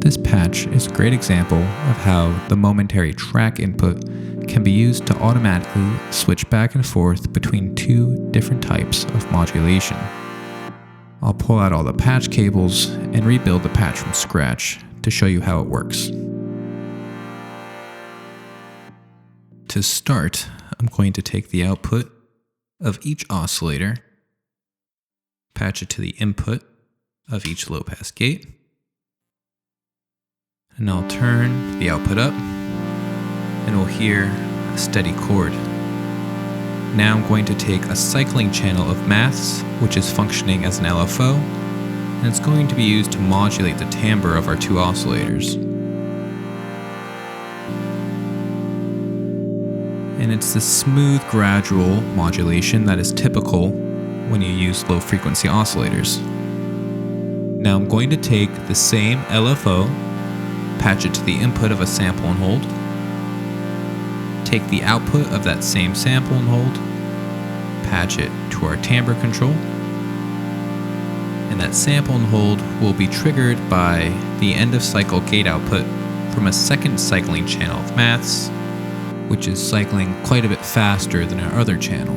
This patch is a great example of how the momentary track input can be used to automatically switch back and forth between two different types of modulation. I'll pull out all the patch cables and rebuild the patch from scratch to show you how it works. To start, I'm going to take the output of each oscillator, patch it to the input of each low-pass gate, and I'll turn the output up, and we'll hear a steady chord. Now I'm going to take a cycling channel of maths, which is functioning as an LFO, and it's going to be used to modulate the timbre of our two oscillators. And it's the smooth, gradual modulation that is typical when you use low-frequency oscillators. Now I'm going to take the same LFO, patch it to the input of a sample and hold, take the output of that same sample and hold, patch it to our timbre control, and that sample and hold will be triggered by the end of cycle gate output from a second cycling channel of maths, which is cycling quite a bit faster than our other channel.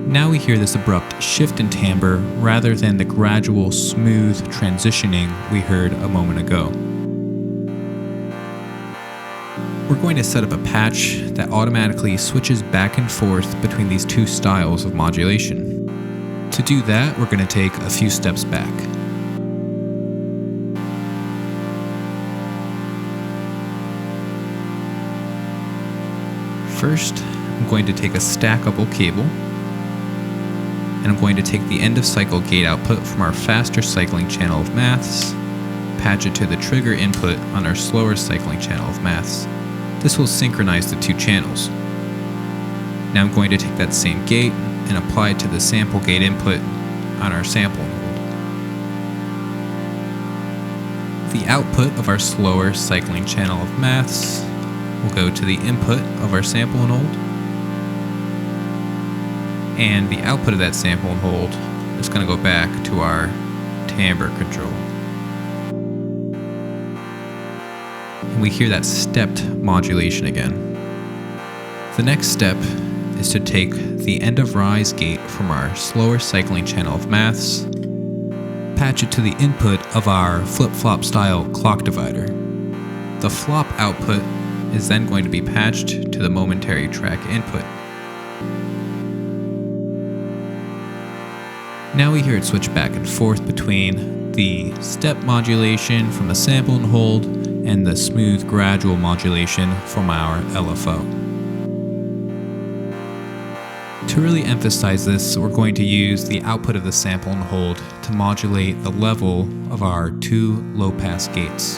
Now we hear this abrupt shift in timbre rather than the gradual smooth transitioning we heard a moment ago. We're going to set up a patch that automatically switches back and forth between these two styles of modulation. To do that, we're going to take a few steps back. First, I'm going to take a stackable cable, and I'm going to take the end of cycle gate output from our faster cycling channel of maths, patch it to the trigger input on our slower cycling channel of maths. This will synchronize the two channels. Now I'm going to take that same gate and apply it to the sample gate input on our sample and hold. The output of our slower cycling channel of maths will go to the input of our sample and hold, and the output of that sample and hold is going to go back to our timbre control. And we hear that stepped modulation again. The next step is to take the end of rise gate from our slower cycling channel of maths, patch it to the input of our flip-flop style clock divider. The flop output is then going to be patched to the momentary track input. Now we hear it switch back and forth between the step modulation from the sample and hold and the smooth gradual modulation from our LFO. To really emphasize this, we're going to use the output of the sample and hold to modulate the level of our two low-pass gates.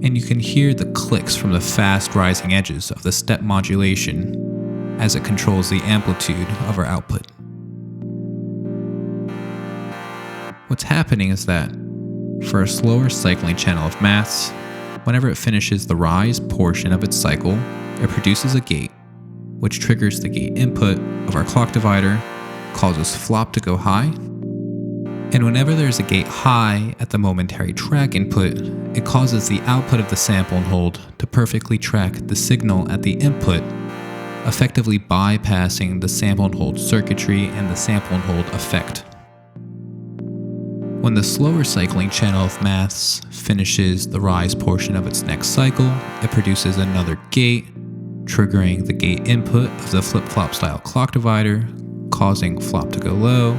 And you can hear the clicks from the fast rising edges of the step modulation as it controls the amplitude of our output. What's happening is that for a slower cycling channel of maths, whenever it finishes the rise portion of its cycle, it produces a gate, which triggers the gate input of our clock divider, causes flop to go high, and whenever there's a gate high at the momentary track input, it causes the output of the sample and hold to perfectly track the signal at the input, effectively bypassing the sample and hold circuitry and the sample and hold effect. When the slower cycling channel of maths finishes the rise portion of its next cycle, it produces another gate, triggering the gate input of the flip-flop style clock divider, causing flop to go low.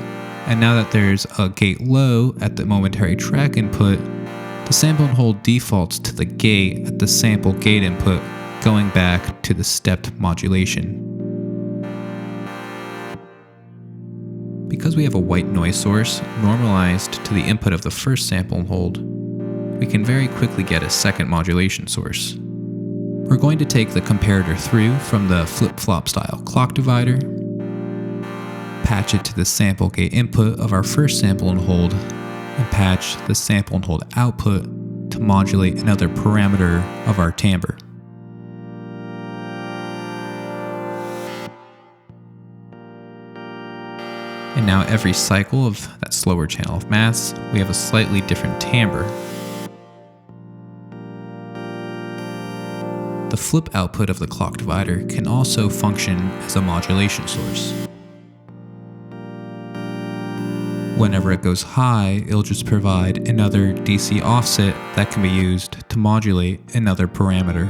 And now that there's a gate low at the momentary track input, the sample and hold defaults to the gate at the sample gate input, going back to the stepped modulation. Because we have a white noise source normalized to the input of the first sample and hold, we can very quickly get a second modulation source. We're going to take the comparator through from the flip-flop style clock divider, patch it to the sample gate input of our first sample and hold, and patch the sample and hold output to modulate another parameter of our timbre. And now every cycle of that slower channel of maths, we have a slightly different timbre. The flip output of the clock divider can also function as a modulation source. Whenever it goes high, it'll just provide another DC offset that can be used to modulate another parameter.